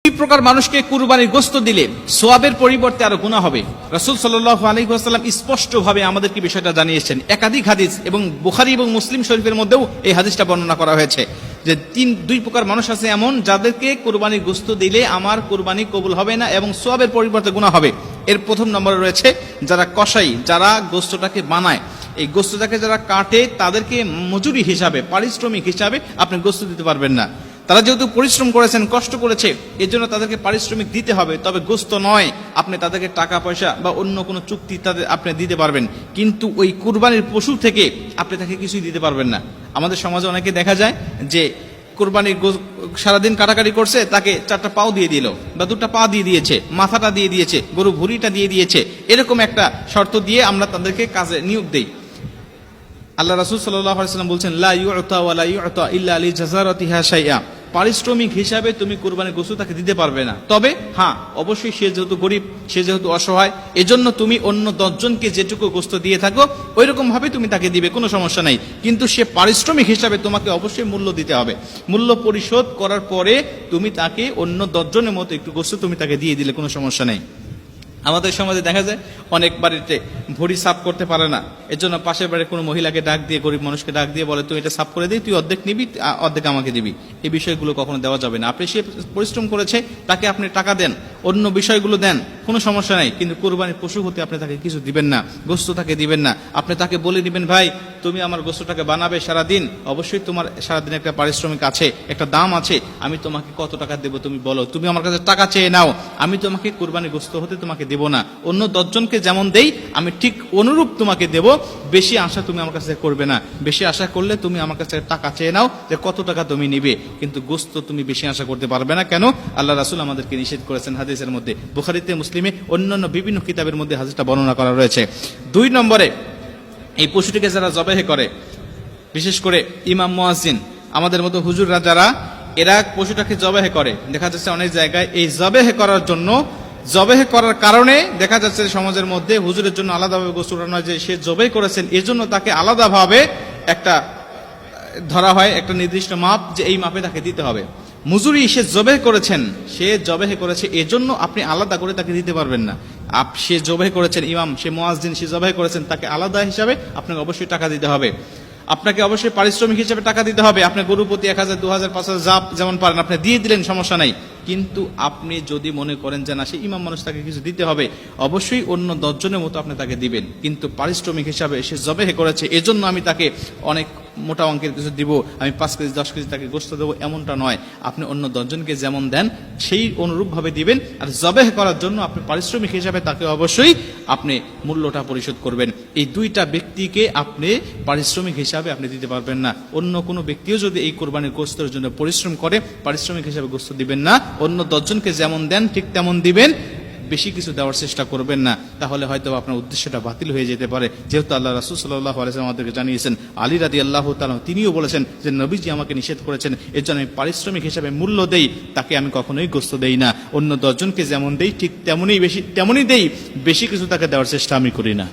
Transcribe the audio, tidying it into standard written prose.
দুই প্রকার মানুষকে কুরবানির গোশত দিলে সোয়াবের পরিবর্তে আরো গুনাহ হবে। রাসূল সাল্লাল্লাহু আলাইহি ওয়াসাল্লাম স্পষ্টভাবে আমাদেরকে বিষয়টা জানিয়েছেন। একাধিক হাদিস এবং বুখারী এবং মুসলিম শরীফের মধ্যেও এই হাদিসটা বর্ণনা করা হয়েছে যে দুই প্রকার মানুষ আছে এমন, যাদেরকে কুরবানির গোশত দিলে আমার কুরবানি কবুল হবে না এবং সোয়াবের পরিবর্তে গুনাহ হবে। এর প্রথম নম্বরে রয়েছে যারা কসাই, যারা গোশতটাকে বানায়, এই গোশতটাকে যারা কাটে, তাদেরকে মজুরি হিসাবে, পারিশ্রমিক হিসাবে আপনি গোশত দিতে পারবেন না। তারা যেহেতু পরিশ্রম করেছেন, কষ্ট করেছে, এর জন্য তাদেরকে পারিশ্রমিক দিতে হবে, তবে গোশত নয়। আপনি তাদেরকে টাকা পয়সা বা অন্য কোনো চুক্তি তাদের আপনি দিতে পারবেন, কিন্তু ওই কুরবানির পশু থেকে আপনি তাকে কিছুই দিতে পারবেন না। আমাদের সমাজে অনেকে দেখা যায় যে কুরবানির সারাদিন কাটাকাটি করছে, তাকে 4টা পাও দিয়ে দিল বা 2টা পা দিয়ে দিয়েছে, মাথাটা দিয়ে দিয়েছে, গরু ভুঁড়িটা দিয়ে দিয়েছে, এরকম একটা শর্ত দিয়ে আমরা তাদেরকে কাজে নিয়োগ দেই। আল্লাহ রাসূল সাল্লাল্লাহু আলাইহি ওয়াসাল্লাম বলছেন, লা ইউতা ওয়া লা ইউতা ইল্লা লিজাযারাতিহা শাইআ। পারিশ্রমিক হিসাবে তুমি কুরবানির গোশত তাকে দিতে পারবে না, তবে হ্যাঁ, অবশ্যই সে যেহেতু গরিব, সে যেহেতু অসহায়, এজন্য তুমি অন্য 10 জনকে যেটুকু গোশত দিয়ে থাকো ওইরকম ভাবে তুমি তাকে দিবে, কোনো সমস্যা নাই। কিন্তু সে পারিশ্রমিক হিসাবে তোমাকে অবশ্যই মূল্য দিতে হবে। মূল্য পরিশোধ করার পরে তুমি তাকে অন্য 10 জনের মতো একটু গোশত তুমি তাকে দিয়ে দিলে কোনো সমস্যা নেই। আমাদের সমাজে দেখা যায় অনেক বাড়িতে ভুঁড়ি সাফ করতে পারে না, এর জন্য পাশের বাড়ির কোনো মহিলাকে ডাক দিয়ে, গরিব মানুষকে ডাক দিয়ে বলে, তুই এটা সাফ করে দিই, তুই অর্ধেক নিবি, অর্ধেক আমাকে দিবি। এই বিষয়গুলো কখনো দেওয়া যাবে না। আপনি সে পরিশ্রম করেছে, তাকে আপনি টাকা দেন, অন্য বিষয়গুলো দেন, কোনো সমস্যা নাই, কিন্তু কুরবানির পশু হতে আপনি তাকে কিছু দিবেন না, গোশত তাকে দিবেন না। আপনি তাকে বলে দিবেন, ভাই তুমি আমার গোশতটাকে বানাবে সারাদিন, অবশ্যই তোমার সারাদিন একটা পারিশ্রমিক আছে, একটা দাম আছে, আমি তোমাকে কত টাকা দেবো তুমি বলো, তুমি আমার কাছে টাকা চেয়ে নাও, আমি তোমাকে কুরবানির গোশত হতে তোমাকে দেবো না। অন্য 10 জনকে যেমন দেই আমি ঠিক অনুরূপ তোমাকে দেব। বেশি আশা তুমি আমার কাছে করবে না। বেশি আশা করলে তুমি আমার কাছে টাকা চেয়ে নাও যে কত টাকা তুমি নিবে, কিন্তু গোশত তুমি বেশি আশা করতে পারবে না। কেন? আল্লাহ রাসূল আমাদেরকে নিষেধ করেছেন হাদিসের মধ্যে, বুখারীতে, মুসলিমে, অন্যান্য বিভিন্ন কিতাবের মধ্যে হাদিসটা বর্ণনা করা রয়েছে। 2 নম্বরে, এই পশুটিকে যারা জবাহ করে, বিশেষ করে ইমাম মুয়াজ্জিন, আমাদের মতো হুজুররা যারা, এরা পশুটাকে জবাহ করে, দেখা যাচ্ছে অনেক জায়গায় এই জবাহ করার জন্য, জবাহ করার কারণে দেখা যাচ্ছে সমাজের মধ্যে হুজুরের জন্য আলাদাভাবে গোশত নয়, যে সে জবাহ করেছেন এজন্য তাকে আলাদাভাবে একটা ধরা হয়, একটা নির্দিষ্ট মাপ, যে এই মাপে তাকে দিতে হবে। মজুরি সে জবাহ করেছেন, সে জবাহ করেছে এজন্য আপনি আলাদা করে তাকে দিতে পারবেন না। সে জবাহ করেছেন, ইমাম, সে মুয়াজ্জিন, সে জবাহ করেছেন, তাকে আলাদা হিসাবে আপনাকে অবশ্যই টাকা দিতে হবে। আপনাকে অবশ্যই পারিশ্রমিক হিসেবে টাকা দিতে হবে। আপনি গরু প্রতি 1000, 2000, 5000 যা যেমন পারেন আপনি দিয়ে দিলেন, সমস্যা নাই। কিন্তু আপনি যদি মনে করেন যে না, সে ইমাম মানুষ, তাকে কিছু দিতে হবে, অবশ্যই অন্য 10 জনের মতো আপনি তাকে দিবেন, কিন্তু পারিশ্রমিক হিসাবে সে জবাহ করেছে এজন্য আমি তাকে অনেক মোটা অঙ্কের কিছু দিব, আমি 5 কেজি 10 কেজি তাকে গোশত দেবো, এমনটা নয়। আপনি অন্য 10 জনকে যেমন দেন সেই অনুরূপভাবে দিবেন, আর জবাহ করার জন্য আপনি পারিশ্রমিক হিসাবে তাকে অবশ্যই আপনি মূল্যটা পরিশোধ করবেন। এই 2টা ব্যক্তিকে আপনি পারিশ্রমিক হিসাবে আপনি দিতে পারবেন না। অন্য কোনো ব্যক্তিও যদি এই কোরবানির গোশতের জন্য পরিশ্রম করে, পারিশ্রমিক হিসাবে গোশত দিবেন না। অন্য 10 জনকে যেমন দেন ঠিক তেমন দিবেন, বেশি কিছু দেওয়ার চেষ্টা করবেন না, তাহলে হয়তো আপনার উদ্দেশ্যটা বাতিল হয়ে যেতে পারে। যেহেতু আল্লাহ রাসূল সাল্লাল্লাহু আলাইহি ওয়াসাল্লাম আমাদেরকে জানিয়েছেন, আলী রাদিয়াল্লাহু তাআলা তিনিও বলেছেন যে নবীজি আমাকে নিষেধ করেছেন, এর জন্য আমি পারিশ্রমিক হিসাবে মূল্য দেই, তাকে আমি কখনোই গোশত দেই না। অন্য 10 জনকে যেমন দেই ঠিক তেমনই দেই, বেশি কিছু তাকে দেওয়ার চেষ্টা আমি করি না।